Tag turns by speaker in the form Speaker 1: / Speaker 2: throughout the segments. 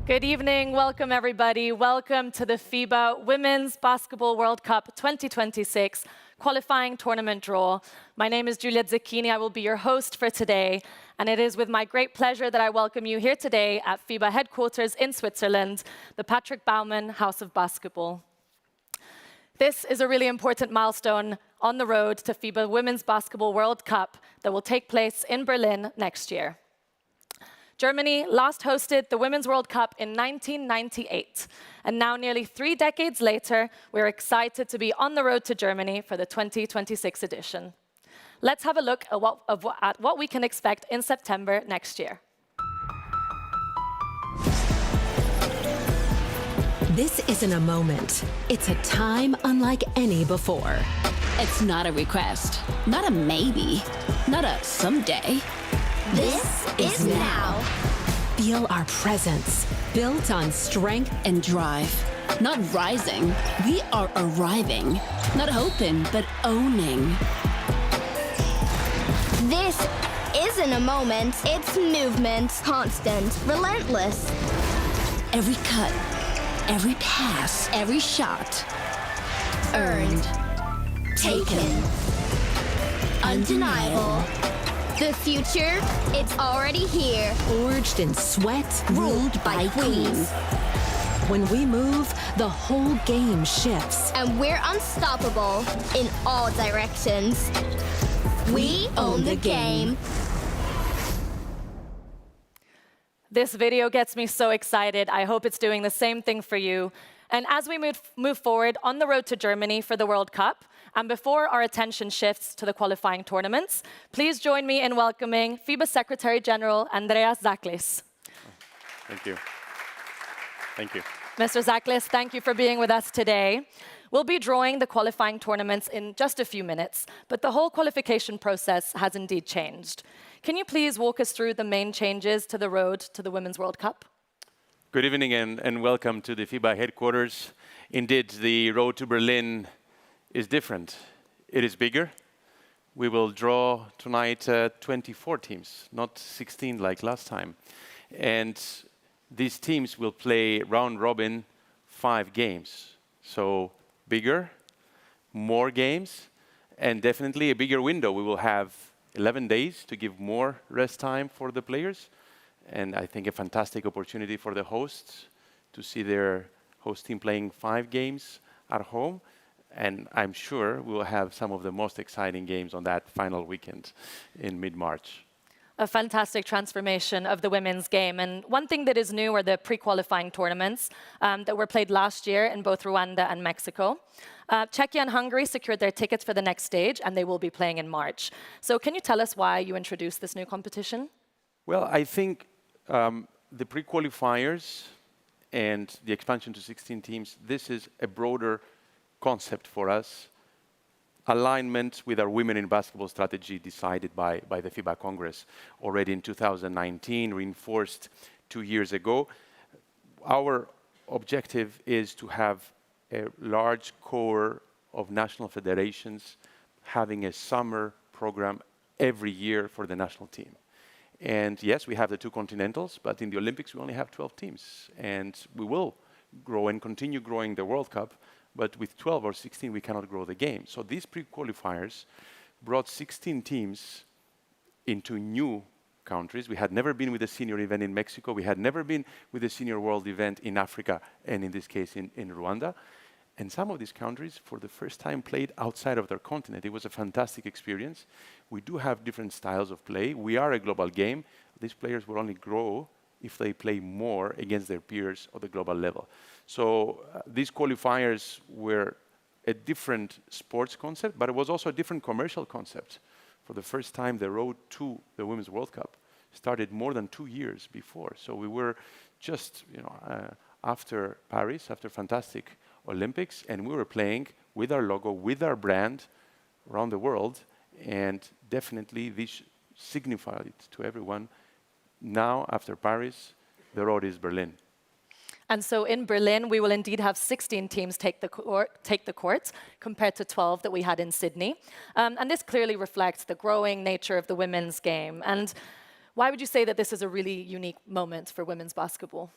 Speaker 1: Good evening, welcome everybody. Welcome to the FIBA Women's Basketball World Cup 2026 qualifying tournament draw. My name is Giulia Zecchini, I will be your host for today. And it is with my great pleasure that I welcome you here today at FIBA headquarters in Switzerland, the Patrick Baumann House of Basketball. This is a really important milestone on the road to FIBA Women's Basketball World Cup that will take place in Berlin next year. Germany last hosted the Women's World Cup in 1998. And now, nearly 3 decades later, we're excited to be on the road to Germany for the 2026 edition. Let's have a look at what we can expect in September next year.
Speaker 2: This isn't a moment. It's a time unlike any before.
Speaker 3: It's not a request, not a maybe, not a someday.
Speaker 2: This is now. Feel our presence, built on strength
Speaker 3: and drive. Not rising, we are arriving. Not hoping, but owning.
Speaker 4: This isn't a moment, it's movement. Constant, relentless.
Speaker 3: Every cut, every pass, every shot. Earned. Taken.
Speaker 4: Undeniable. The future, it's already here.
Speaker 2: Forged in sweat, ruled by queens. When we move, the whole game shifts.
Speaker 4: And we're unstoppable in all directions. We own the game.
Speaker 1: This video gets me so excited. I hope it's doing the same thing for you. And as we move forward on the road to Germany for the World Cup, and before our attention shifts to the qualifying tournaments, please join me in welcoming FIBA Secretary General Andreas Zaklis.
Speaker 5: Thank you. Thank you.
Speaker 1: Mr. Zaklis, thank you for being with us today. We'll be drawing the qualifying tournaments in just a few minutes, but the whole qualification process has indeed changed. Can you please walk us through the main changes to the road to the Women's World Cup?
Speaker 5: Good evening and welcome to the FIBA headquarters. Indeed, the road to Berlin is different. It is bigger. We will draw tonight 24 teams, not 16 like last time. And these teams will play round robin 5 games. So bigger, more games, and definitely a bigger window. We will have 11 days to give more rest time for the players. And I think a fantastic opportunity for the hosts to see their host team playing 5 games at home. And I'm sure we will have some of the most exciting games on that final weekend in mid-March.
Speaker 1: A fantastic transformation of the women's game. And one thing that is new are the pre-qualifying tournaments that were played last year in both Rwanda and Mexico. Czechia and Hungary secured their tickets for the next stage, and they will be playing in March. So can you tell us why you introduced this new competition?
Speaker 5: Well, I think the pre-qualifiers and the expansion to 16 teams, this is a broader concept for us. Alignment with our Women in Basketball strategy decided by the FIBA Congress already in 2019, reinforced 2 years ago. Our objective is to have a large core of national federations having a summer program every year for the national team. And yes, we have the 2 continentals, but in the Olympics we only have 12 teams. And we will grow and continue growing the World Cup, but with 12 or 16 we cannot grow the game. So these pre-qualifiers brought 16 teams into new countries. We had never been with a senior event in Mexico. We had never been with a senior world event in Africa, and in this case in Rwanda. And some of these countries, for the first time, played outside of their continent. It was a fantastic experience. We do have different styles of play. We are a global game. These players will only grow if they play more against their peers at the global level. So these qualifiers were a different sports concept, but it was also a different commercial concept. For the first time, the road to the Women's World Cup started more than 2 years before. So we were just, after Paris, after fantastic Olympics, and we were playing with our logo, with our brand around the world, and definitely this signified to everyone. Now, after Paris, the road is Berlin.
Speaker 1: And so in Berlin, we will indeed have 16 teams take the court compared to 12 that we had in Sydney. And this clearly reflects the growing nature of the women's game. And why would you say that this is a really unique moment for women's basketball?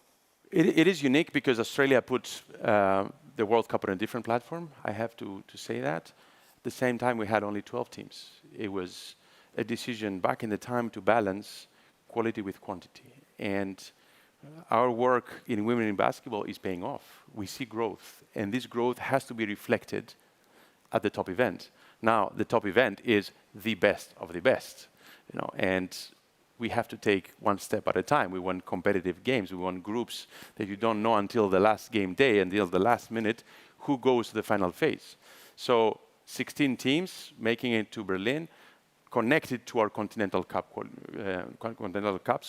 Speaker 5: It is unique because Australia put the World Cup on a different platform. I have to say that. At the same time, we had only 12 teams. It was a decision back in the time to balance quality with quantity. And our work in women in basketball is paying off. We see growth, and this growth has to be reflected at the top event. Now, the top event is the best of the best, and we have to take one step at a time. We want competitive games. We want groups that you don't know until the last game day, until the last minute, who goes to the final phase. So 16 teams making it to Berlin, connected to our Continental Cups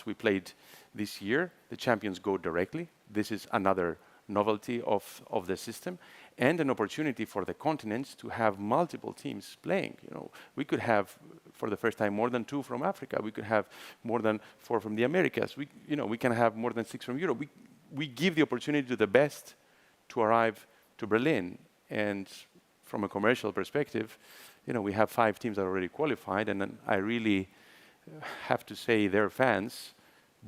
Speaker 5: we played this year. The champions go directly. This is another novelty of the system, and an opportunity for the continents to have multiple teams playing. We could have, for the first time, more than 2 from Africa. We could have more than 4 from the Americas. We can have more than 6 from Europe. We give the opportunity to the best to arrive to Berlin. And from a commercial perspective, we have 5 teams that are already qualified, and then I really have to say their fans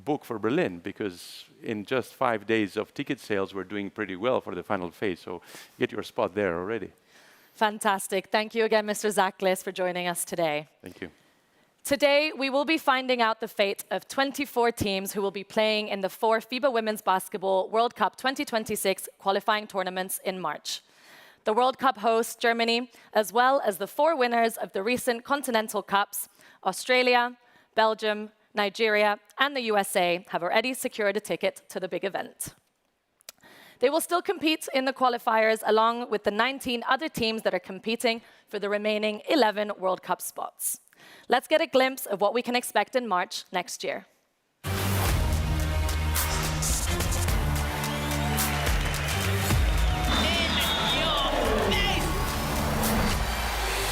Speaker 5: book for Berlin, because in just 5 days of ticket sales, we're doing pretty well for the final phase. So get your spot there already.
Speaker 1: Fantastic. Thank you again, Mr. Zaklis, for joining us today.
Speaker 5: Thank you.
Speaker 1: Today, we will be finding out the fate of 24 teams who will be playing in the 4 FIBA Women's Basketball World Cup 2026 qualifying tournaments in March. The World Cup host, Germany, as well as the 4 winners of the recent Continental Cups, Australia, Belgium, Nigeria, and the USA, have already secured a ticket to the big event. They will still compete in the qualifiers along with the 19 other teams that are competing for the remaining 11 World Cup spots. Let's get a glimpse of what we can expect in March next year.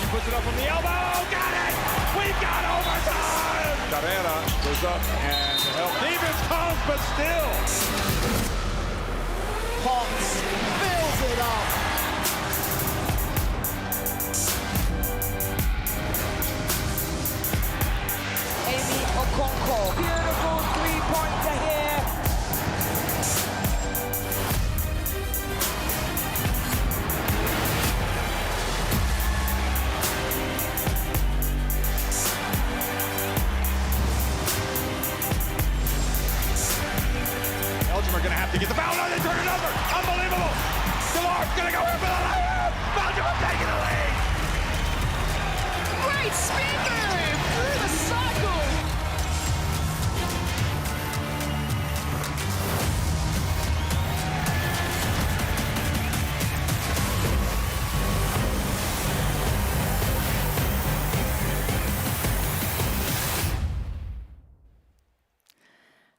Speaker 6: Puts it up from the elbow. Got it! We've got overtime! Carrera goes up and the help. Defense comes, but still.
Speaker 7: Potts fills it up. Amy Okonkwo. Beautiful three-pointer here.
Speaker 6: Belgium are going to have to get the foul. No, they turn it over. Unbelievable. Delar's going to go in for the layup. Belgium are taking the lead.
Speaker 7: Great spin move through the cycle.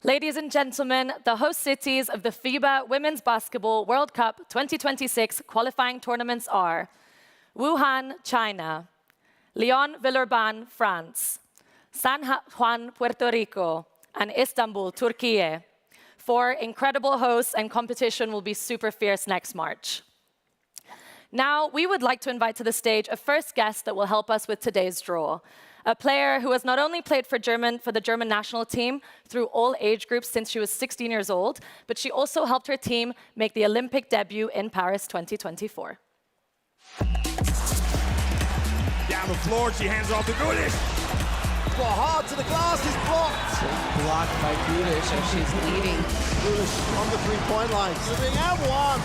Speaker 1: Ladies and gentlemen, the host cities of the FIBA Women's Basketball World Cup 2026 qualifying tournaments are Wuhan, China, Lyon-Villeurbanne, France, San Juan, Puerto Rico, and Istanbul, Türkiye. 4 incredible hosts, and competition will be super fierce next March. Now, we would like to invite to the stage a first guest that will help us with today's draw. A player who has not only played for the German national team through all age groups since she was 16 years old, but she also helped her team make the Olympic debut in Paris 2024.
Speaker 6: Down the floor, she hands it off to Gulich.
Speaker 7: Well, hard to the glass is blocked.
Speaker 8: Blocked by Gulich as she's leading.
Speaker 7: Gulich on the three-point line. Sitting at one.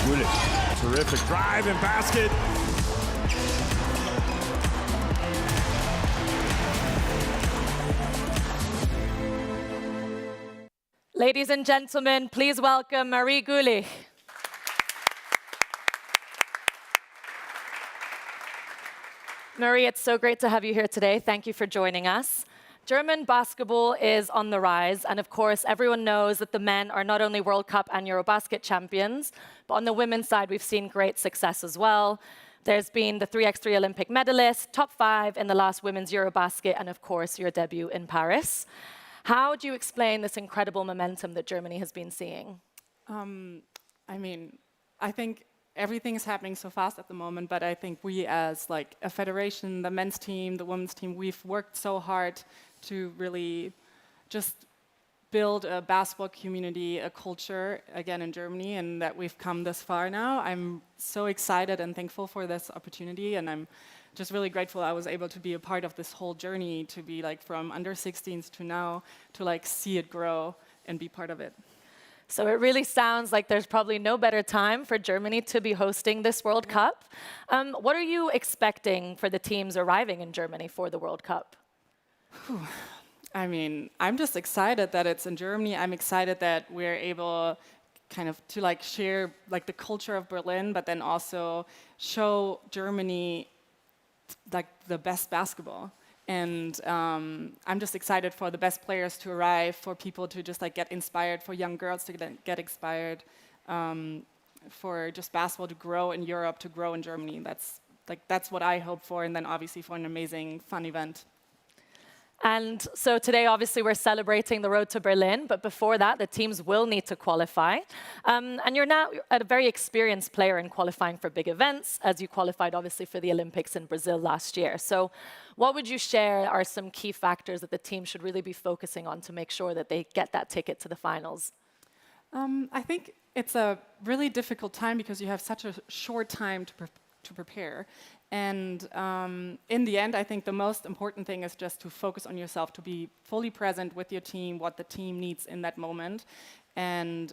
Speaker 6: Gulich, terrific drive and basket.
Speaker 1: Ladies and gentlemen, please welcome Marie Gulich. Marie, it's so great to have you here today. Thank you for joining us. German basketball is on the rise, and of course, everyone knows that the men are not only World Cup and Eurobasket champions, but on the women's side, we've seen great success as well. There's been the 3x3 Olympic medalist, top 5 in the last women's Eurobasket, and of course, your debut in Paris. How do you explain this incredible momentum that Germany has been seeing?
Speaker 9: I mean, I think everything is happening so fast at the moment, but I think we as like a federation, the men's team, the women's team, we've worked so hard to really just build a basketball community, a culture, again in Germany, and that we've come this far now. I'm so excited and thankful for this opportunity, and I'm just really grateful I was able to be a part of this whole journey, to be like from under 16s to now, to like see it grow and be part of it.
Speaker 1: So it really sounds like there's probably no better time for Germany to be hosting this World Cup. What are you expecting for the teams arriving in Germany for the World Cup?
Speaker 9: I mean, I'm just excited that it's in Germany. I'm excited that we're able kind of to like share like the culture of Berlin, but then also show Germany like the best basketball. And I'm just excited for the best players to arrive, for people to just like get inspired, for young girls to get inspired, for just basketball to grow in Europe, to grow in Germany. That's what I hope for, and then obviously for an amazing, fun event.
Speaker 1: And so today, obviously, we're celebrating the road to Berlin, but before that, the teams will need to qualify. And you're now a very experienced player in qualifying for big events, as you qualified, obviously, for the Olympics in Brazil last year. So what would you share are some key factors that the team should really be focusing on to make sure that they get that ticket to the finals?
Speaker 9: I think it's a really difficult time because you have such a short time to prepare. And in the end, I think the most important thing is just to focus on yourself, to be fully present with your team, what the team needs in that moment, and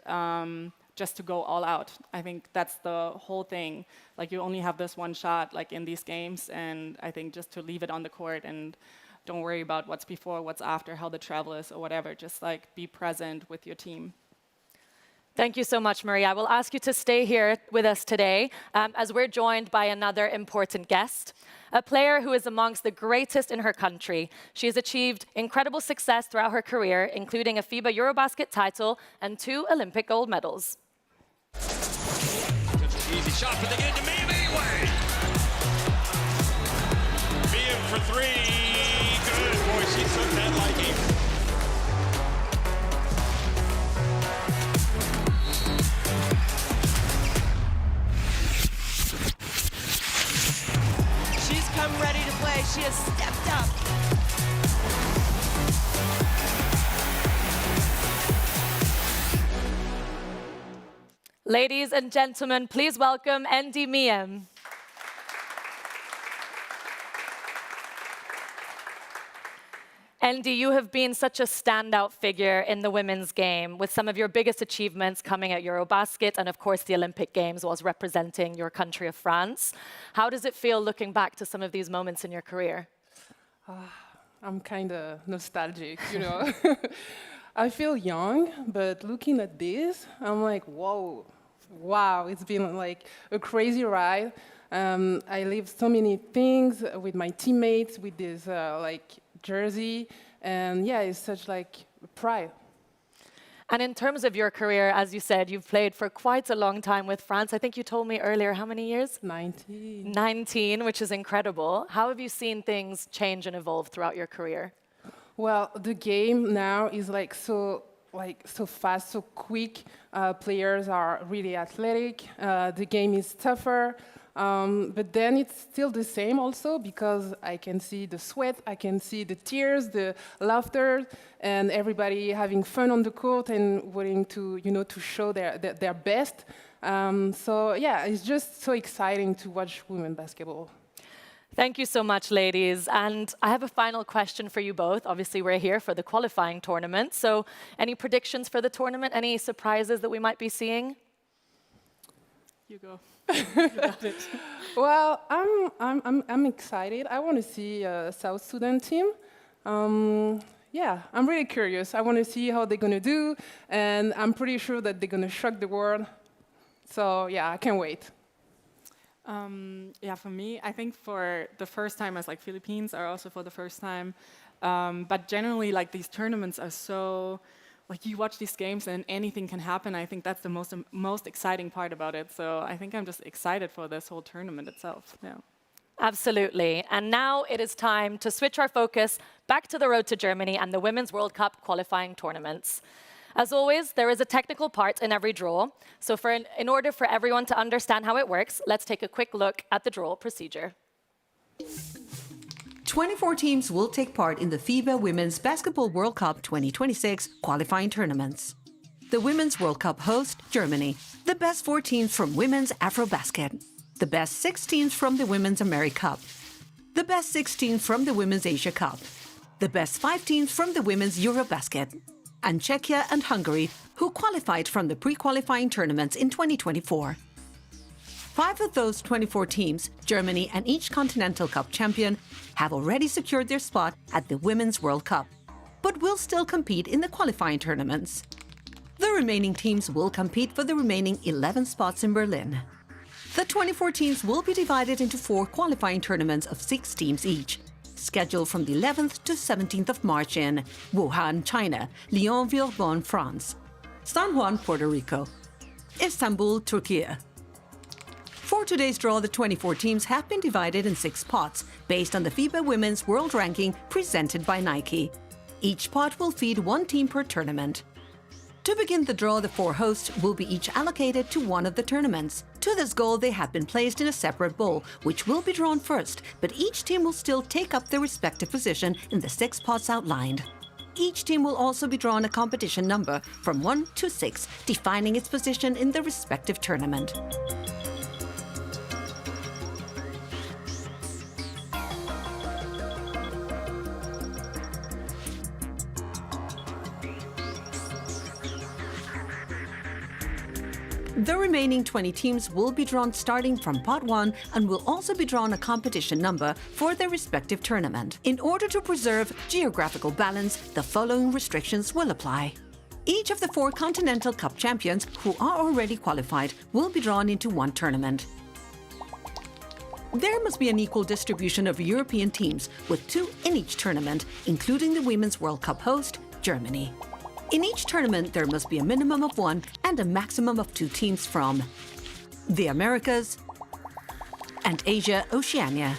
Speaker 9: just to go all out. I think that's the whole thing. Like, you only have this one shot, like in these games, and I think just to leave it on the court and don't worry about what's before, what's after, how the travel is, or whatever. Just like be present with your team.
Speaker 1: Thank you so much, Maria. I will ask you to stay here with us today as we're joined by another important guest, a player who is amongst the greatest in her country. She has achieved incredible success throughout her career, including a FIBA Eurobasket title and 2 Olympic gold medals.
Speaker 6: Easy shot, but they get Endy Miyem anyway. Miyem for 3. Good. Boy, she took that like a...
Speaker 8: Come ready to play. She has stepped up.
Speaker 1: Ladies and gentlemen, please welcome Endy Miyem. Endy, you have been such a standout figure in the women's game, with some of your biggest achievements coming at Eurobasket and, of course, the Olympic Games, whilst representing your country of France. How does it feel looking back to some of these moments in your career?
Speaker 10: I'm kind of nostalgic, you know. I feel young, but looking at this, I'm like, whoa, wow, it's been like a crazy ride. I lived so many things with my teammates, with this like jersey, and yeah, it's such like pride.
Speaker 1: And in terms of your career, as you said, you've played for quite a long time with France. I think you told me earlier, how many years?
Speaker 10: 19.
Speaker 1: 19, which is incredible. How have you seen things change and evolve throughout your career?
Speaker 10: Well, the game now is like so fast, so quick. Players are really athletic. The game is tougher. But then it's still the same also, because I can see the sweat, I can see the tears, the laughter, and everybody having fun on the court and willing to, you know, to show their best. So yeah, it's just so exciting to watch women basketball.
Speaker 1: Thank you so much, ladies. And I have a final question for you both. Obviously, we're here for the qualifying tournament. So any predictions for the tournament? Any surprises that we might be seeing?
Speaker 9: You go. You got it.
Speaker 10: Well, I'm excited. I want to see a South Sudan team. Yeah, I'm really curious. I want to see how they're going to do, and I'm pretty sure that they're going to shock the world. So yeah, I can't wait.
Speaker 9: Yeah, for me, I think for the first time, as like Philippines are also for the first time. But generally, like these tournaments are so, like you watch these games and anything can happen. I think that's the most exciting part about it. So I think I'm just excited for this whole tournament itself. Yeah.
Speaker 1: Absolutely. And now it is time to switch our focus back to the road to Germany and the Women's World Cup qualifying tournaments. As always, there is a technical part in every draw. So in order for everyone to understand how it works, let's take a quick look at the draw procedure.
Speaker 11: 24 teams will take part in the FIBA Women's Basketball World Cup 2026 qualifying tournaments. The Women's World Cup host, Germany. The best 4 teams from Women's Afrobasket. The best 6 teams from the Women's America Cup. The best 6 teams from the Women's Asia Cup. The best 5 teams from the Women's Eurobasket. And Czechia and Hungary, who qualified from the pre-qualifying tournaments in 2024. 5 of those 24 teams, Germany and each Continental Cup champion, have already secured their spot at the Women's World Cup, but will still compete in the qualifying tournaments. The remaining teams will compete for the remaining 11 spots in Berlin. The 24 teams will be divided into 4 qualifying tournaments of 6 teams each, scheduled from the 11th to 17th of March in Wuhan, China, Lyon-Villeurbanne, France, San Juan, Puerto Rico, Istanbul, Türkiye. For today's draw, the 24 teams have been divided in 6 pots based on the FIBA Women's World Ranking presented by Nike. Each pot will feed 1 team per tournament. To begin the draw, the 4 hosts will be each allocated to one of the tournaments. To this goal, they have been placed in a separate bowl, which will be drawn first, but each team will still take up their respective position in the 6 pots outlined. Each team will also be drawn a competition number from 1 to 6, defining its position in the respective tournament. The remaining 20 teams will be drawn starting from pot 1 and will also be drawn a competition number for their respective tournament. In order to preserve geographical balance, the following restrictions will apply. Each of the 4 Continental Cup champions who are already qualified will be drawn into one tournament. There must be an equal distribution of European teams, with 2 in each tournament, including the Women's World Cup host, Germany. In each tournament, there must be a minimum of 1 and a maximum of 2 teams from the Americas and Asia, Oceania.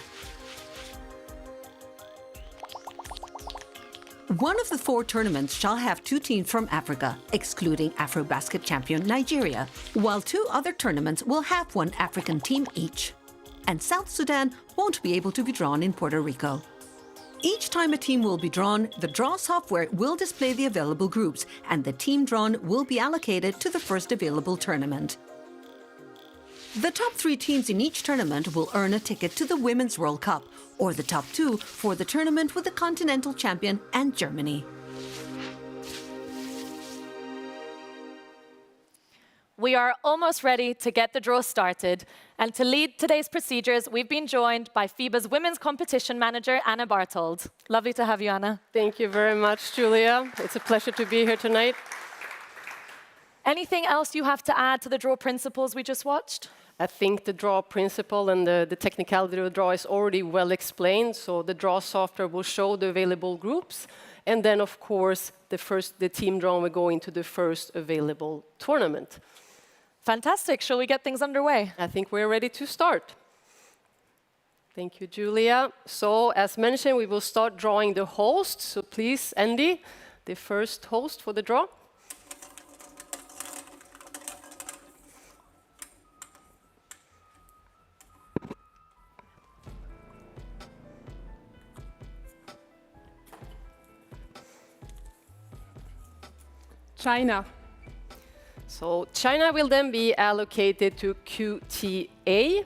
Speaker 11: One of the 4 tournaments shall have 2 teams from Africa, excluding Afrobasket champion Nigeria, while 2 other tournaments will have 1 African team each. And South Sudan won't be able to be drawn in Puerto Rico. Each time a team will be drawn, the draw software will display the available groups, and the team drawn will be allocated to the first available tournament. The top 3 teams in each tournament will earn a ticket to the Women's World Cup, or the top 2 for the tournament with the Continental Champion and Germany.
Speaker 1: We are almost ready to get the draw started. And to lead today's procedures, we've been joined by FIBA's Women's Competition Manager, Anna Barthold. Lovely to have you, Anna.
Speaker 12: Thank you very much, Julia. It's a pleasure to be here tonight.
Speaker 1: Anything else you have to add to the draw principles we just watched?
Speaker 12: I think the draw principle and the technicality of the draw is already well explained. So the draw software will show the available groups. And then, of course, the team draw will go into the first available tournament.
Speaker 1: Fantastic. Shall we get things underway?
Speaker 12: I think we're ready to start. Thank you, Julia. So, as mentioned, we will start drawing the host. So please, Endy, the first host for the draw.
Speaker 10: China.
Speaker 12: So China will then be allocated to QTA.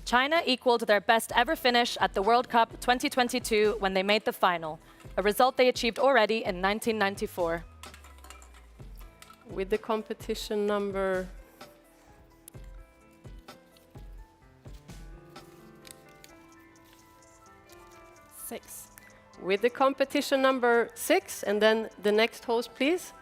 Speaker 1: China equaled their best ever finish at the World Cup 2022 when they made the final, a result they achieved already in 1994.
Speaker 12: With the competition number
Speaker 9: 6.
Speaker 12: With the competition number 6, and then the next host, please.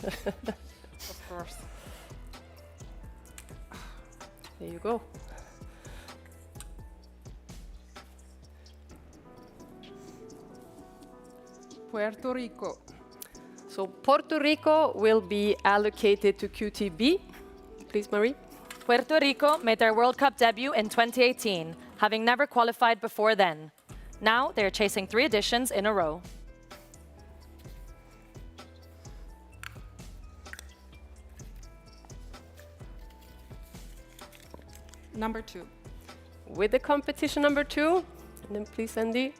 Speaker 10: Of course.
Speaker 12: There you go.
Speaker 10: Puerto Rico.
Speaker 12: So Puerto Rico will be allocated to QTB. Please, Marie.
Speaker 1: Puerto Rico made their World Cup debut in 2018, having never qualified before then. Now they are chasing 3 editions in a row.
Speaker 9: Number 2.
Speaker 12: With the competition number 2, and then please, Endy.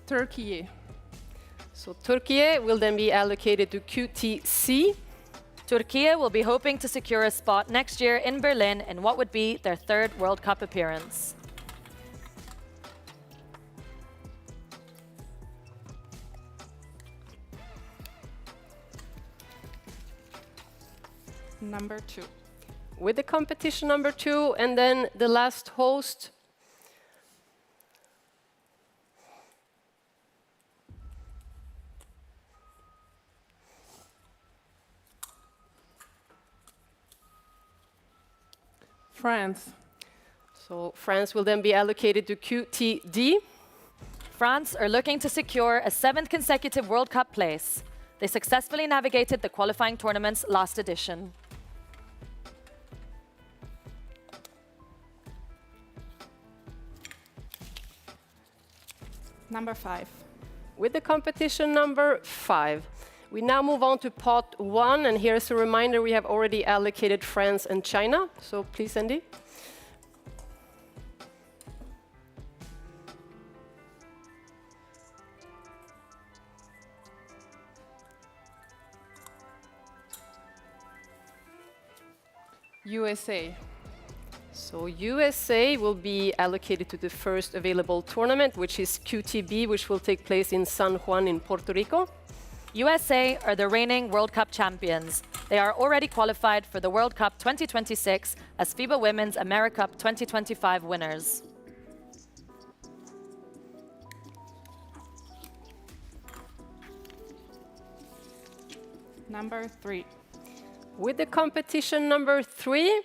Speaker 10: Türkiye.
Speaker 12: So Türkiye will then be allocated to QTC.
Speaker 1: Türkiye will be hoping to secure a spot next year in Berlin in what would be their 3rd World Cup appearance.
Speaker 9: Number 2.
Speaker 12: With the competition number 2, and then the last host.
Speaker 10: France.
Speaker 12: So France will then be allocated to QTD.
Speaker 1: France are looking to secure a 7th consecutive World Cup place. They successfully navigated the qualifying tournament's last edition.
Speaker 9: Number 5.
Speaker 12: With the competition number 5. We now move on to pot 1, and here's a reminder, we have already allocated France and China. So please, Endy.
Speaker 10: USA.
Speaker 12: So USA will be allocated to the first available tournament, which is QTB, which will take place in San Juan in Puerto Rico.
Speaker 1: USA are the reigning World Cup champions. They are already qualified for the World Cup 2026 as FIBA Women's AmeriCup 2025 winners.
Speaker 9: Number 3.
Speaker 12: With the competition number 3,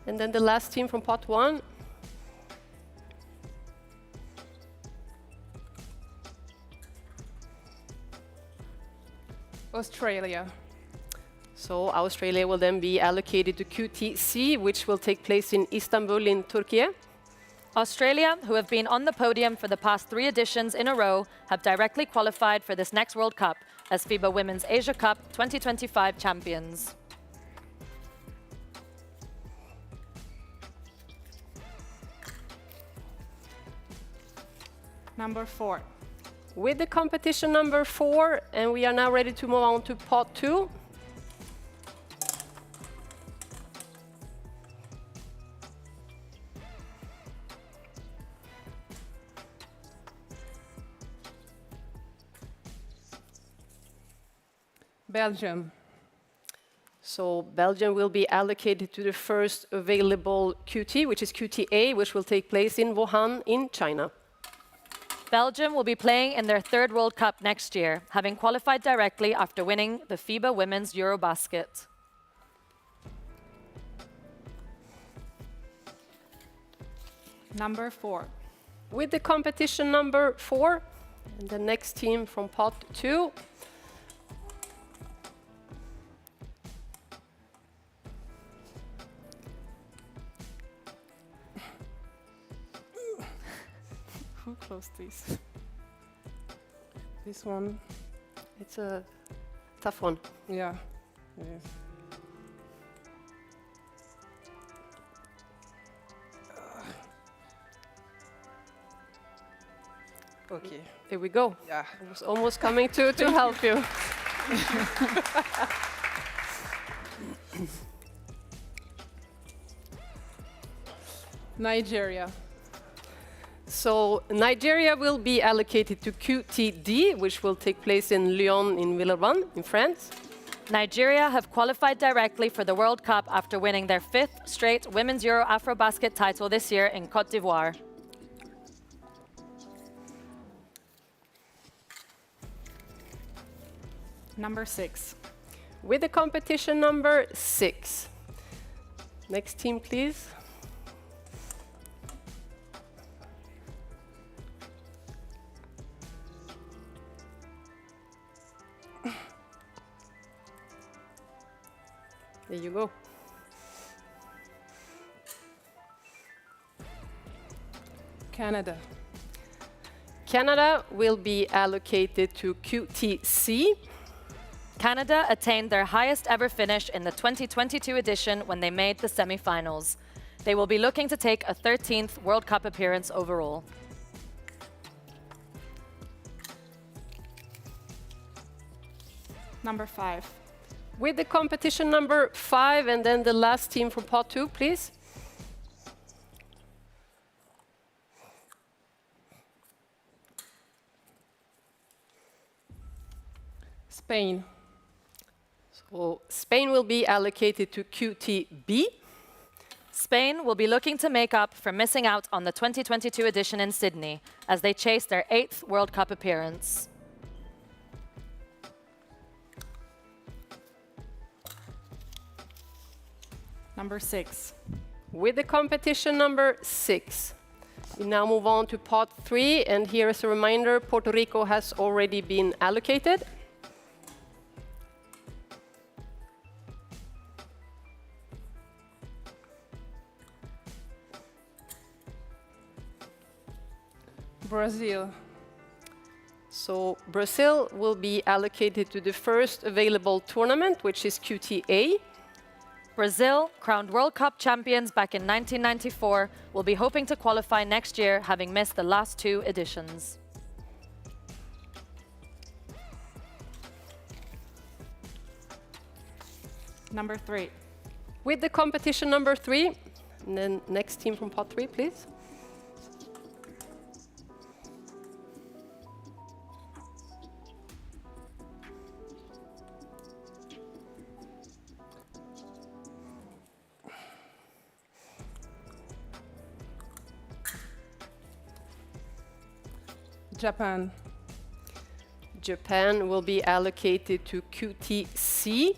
Speaker 12: and then the last team from pot 1.
Speaker 10: Australia.
Speaker 12: So Australia will then be allocated to QTC, which will take place in Istanbul in Turkey.
Speaker 1: Australia, who have been on the podium for the past 3 editions in a row, have directly qualified for this next World Cup as FIBA Women's Asia Cup 2025 champions.
Speaker 9: Number 4.
Speaker 12: With the competition number 4, and we are now ready to move on to pot 2.
Speaker 10: Belgium.
Speaker 12: So Belgium will be allocated to the first available QT, which is QTA, which will take place in Wuhan in China.
Speaker 1: Belgium will be playing in their 3rd World Cup next year, having qualified directly after winning the FIBA Women's Eurobasket.
Speaker 9: Number 4.
Speaker 12: With the competition number 4, and the next team from pot 2.
Speaker 9: Who closed these?
Speaker 10: This one.
Speaker 12: It's a tough one.
Speaker 10: Yeah. It is. Okay.
Speaker 12: Here we go.
Speaker 10: Yeah.
Speaker 12: I was almost coming to help you.
Speaker 10: Nigeria.
Speaker 12: So Nigeria will be allocated to QTD, which will take place in Lyon-Villeurbanne in France.
Speaker 1: Nigeria have qualified directly for the World Cup after winning their 5th straight Women's Euro Afrobasket title this year in Côte d'Ivoire.
Speaker 9: Number 6.
Speaker 12: With the competition number 6. Next team, please. There you go.
Speaker 10: Canada.
Speaker 12: Canada will be allocated to QTC.
Speaker 1: Canada attained their highest ever finish in the 2022 edition when they made the semi-finals. They will be looking to take a 13th World Cup appearance overall.
Speaker 9: Number 5.
Speaker 12: With the competition number 5, and then the last team from pot 2, please.
Speaker 10: Spain.
Speaker 12: So Spain will be allocated to QTB.
Speaker 1: Spain will be looking to make up for missing out on the 2022 edition in Sydney as they chase their 8th World Cup appearance.
Speaker 9: Number 6.
Speaker 12: With the competition number 6, we now move on to pot 3, and here as a reminder, Puerto Rico has already been allocated.
Speaker 10: Brazil.
Speaker 12: So Brazil will be allocated to the first available tournament, which is QTA.
Speaker 1: Brazil, crowned World Cup champions back in 1994, will be hoping to qualify next year, having missed the last 2 editions.
Speaker 9: Number 3.
Speaker 12: With the competition number 3, and then next team from pot 3, please.
Speaker 10: Japan.
Speaker 12: Japan will be allocated to QTC.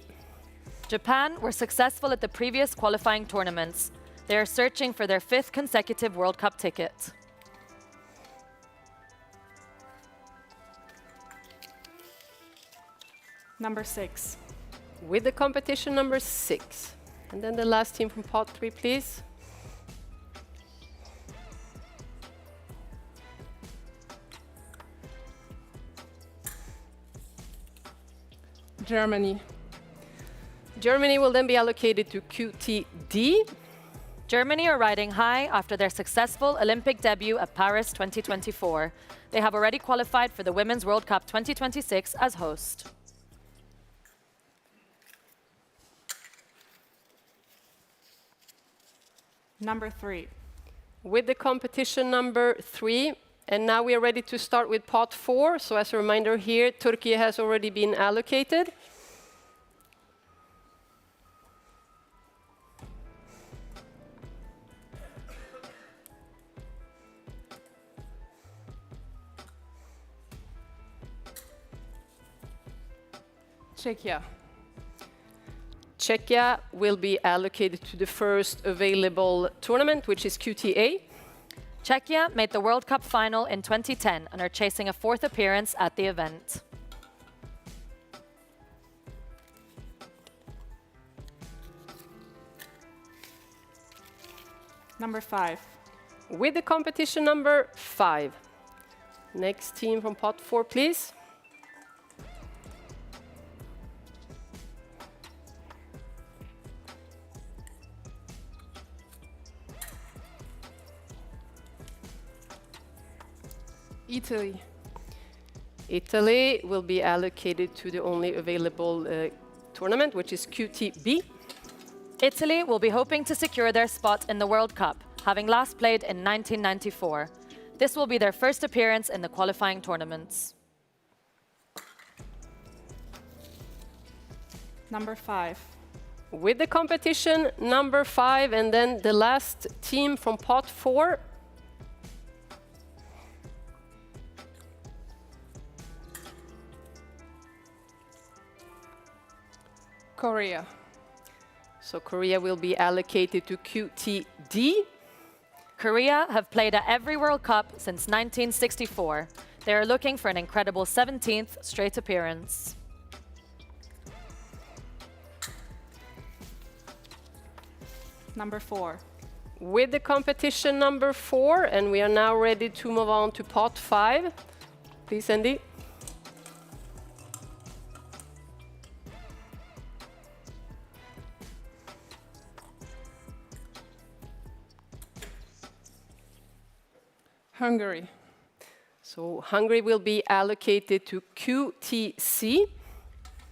Speaker 1: Japan were successful at the previous qualifying tournaments. They are searching for their 5th consecutive World Cup ticket.
Speaker 9: Number 6.
Speaker 12: With the competition number 6. And then the last team from pot 3, please.
Speaker 10: Germany.
Speaker 12: Germany will then be allocated to QTD.
Speaker 1: Germany are riding high after their successful Olympic debut at Paris 2024. They have already qualified for the Women's World Cup 2026 as host.
Speaker 9: Number 3.
Speaker 12: With the competition number 3, and now we are ready to start with pot 4. So as a reminder here, Turkey has already been allocated.
Speaker 10: Czechia.
Speaker 12: Czechia will be allocated to the first available tournament, which is QTA.
Speaker 1: Czechia made the World Cup final in 2010 and are chasing a 4th appearance at the event.
Speaker 9: Number 5.
Speaker 12: With the competition number 5. Next team from pot 4, please.
Speaker 10: Italy.
Speaker 12: Italy will be allocated to the only available tournament, which is QTB.
Speaker 1: Italy will be hoping to secure their spot in the World Cup, having last played in 1994. This will be their first appearance in the qualifying tournaments.
Speaker 9: Number 5.
Speaker 12: With the competition number 5, and then the last team from pot 4.
Speaker 10: Korea.
Speaker 12: So Korea will be allocated to QTD.
Speaker 1: Korea have played at every World Cup since 1964. They are looking for an incredible 17th straight appearance.
Speaker 9: Number 4.
Speaker 12: With the competition number 4, and we are now ready to move on to pot 5. Please, Endy.
Speaker 10: Hungary.
Speaker 12: So Hungary will be allocated to QTC.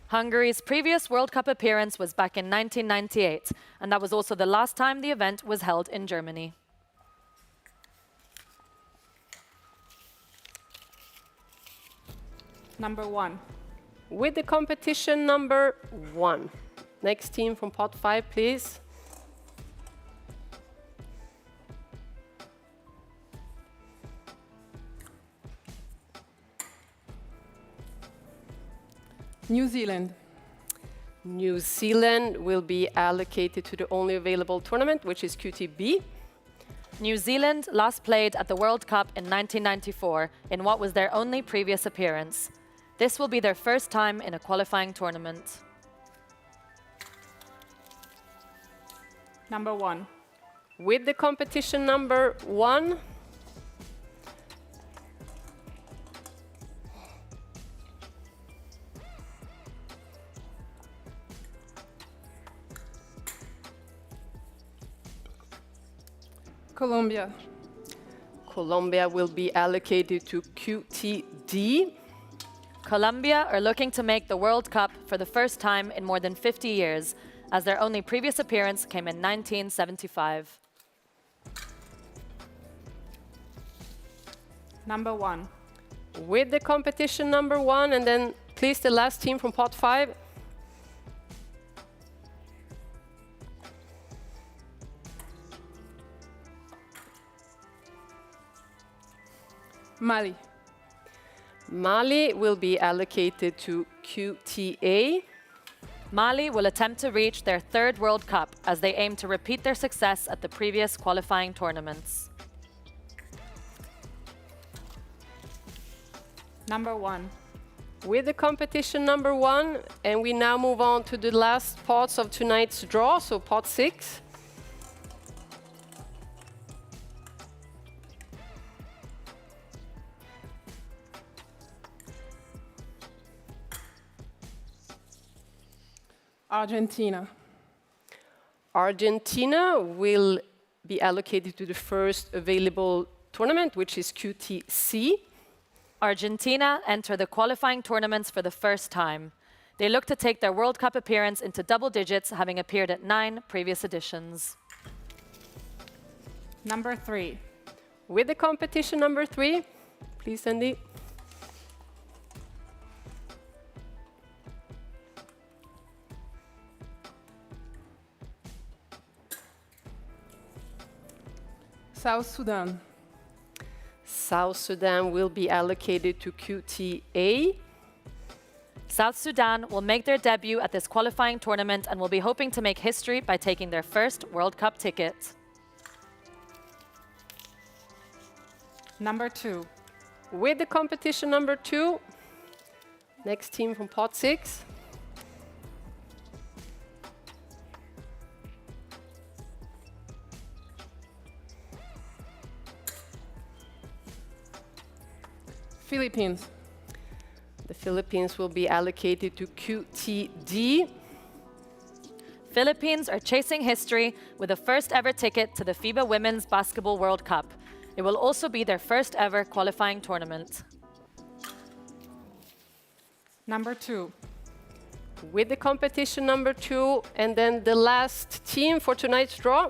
Speaker 1: Hungary's previous World Cup appearance was back in 1998, and that was also the last time the event was held in Germany.
Speaker 9: Number 1.
Speaker 12: With the competition number 1. Next team from pot 5, please.
Speaker 10: New Zealand.
Speaker 12: New Zealand will be allocated to the only available tournament, which is QTB.
Speaker 1: New Zealand last played at the World Cup in 1994 in what was their only previous appearance. This will be their first time in a qualifying tournament.
Speaker 9: Number 1.
Speaker 12: With the competition number 1.
Speaker 10: Colombia.
Speaker 12: Colombia will be allocated to QTD.
Speaker 1: Colombia are looking to make the World Cup for the first time in more than 50 years, as their only previous appearance came in 1975.
Speaker 9: Number 1.
Speaker 12: With the competition number 1, and then please the last team from pot 5.
Speaker 10: Mali.
Speaker 12: Mali will be allocated to QTA.
Speaker 1: Mali will attempt to reach their third World Cup as they aim to repeat their success at the previous qualifying tournaments.
Speaker 9: Number 1.
Speaker 12: With the competition number 1, and we now move on to the last pots of tonight's draw, so pot 6.
Speaker 10: Argentina.
Speaker 12: Argentina will be allocated to the first available tournament, which is QTC.
Speaker 1: Argentina enter the qualifying tournaments for the first time. They look to take their World Cup appearance into double digits, having appeared at 9 previous editions.
Speaker 9: Number 3.
Speaker 12: With the competition number 3, please, Endy.
Speaker 10: South Sudan.
Speaker 12: South Sudan will be allocated to QTA.
Speaker 1: South Sudan will make their debut at this qualifying tournament and will be hoping to make history by taking their first World Cup ticket.
Speaker 9: Number 2.
Speaker 12: With the competition number 2, next team from pot 6.
Speaker 10: Philippines.
Speaker 12: The Philippines will be allocated to QTD.
Speaker 1: Philippines are chasing history with the first ever ticket to the FIBA Women's Basketball World Cup. It will also be their first ever qualifying tournament.
Speaker 9: Number 2.
Speaker 12: With the competition number 2, and then the last team for tonight's draw.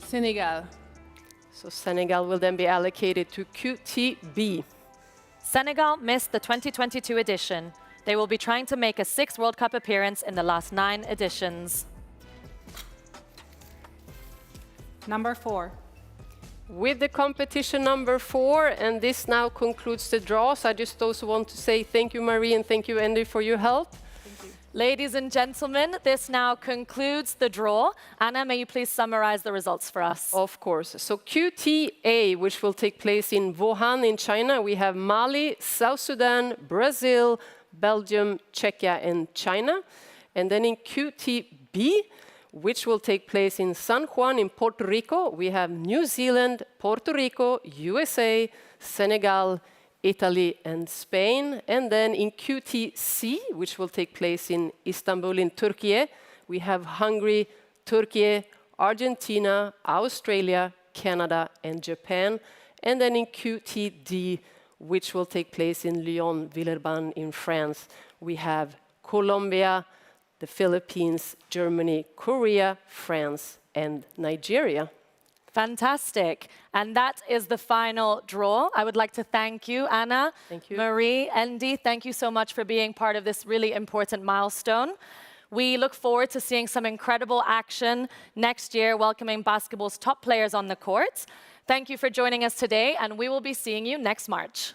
Speaker 10: Senegal.
Speaker 12: So Senegal will then be allocated to QTB.
Speaker 1: Senegal missed the 2022 edition. They will be trying to make a 6th World Cup appearance in the last 9 editions.
Speaker 9: Number 4.
Speaker 12: With the competition number 4, and this now concludes the draw. So I just also want to say thank you, Marie, and thank you, Endy, for your help.
Speaker 1: Ladies and gentlemen, this now concludes the draw. Anna, may you please summarize the results for us?
Speaker 12: Of course. So QTA, which will take place in Wuhan in China, we have Mali, South Sudan, Brazil, Belgium, Czechia, and China. And then in QTB, which will take place in San Juan in Puerto Rico, we have New Zealand, Puerto Rico, USA, Senegal, Italy, and Spain. And then in QTC, which will take place in Istanbul in Turkey, we have Hungary, Turkey, Argentina, Australia, Canada, and Japan. And then in QTD, which will take place in Lyon-Villeurbanne in France, we have Colombia, the Philippines, Germany, Korea, France, and Nigeria.
Speaker 1: Fantastic. And that is the final draw. I would like to thank you, Anna,
Speaker 12: thank you.
Speaker 1: Marie, Endy. Thank you so much for being part of this really important milestone. We look forward to seeing some incredible action next year, welcoming basketball's top players on the court. Thank you for joining us today, and we will be seeing you next March.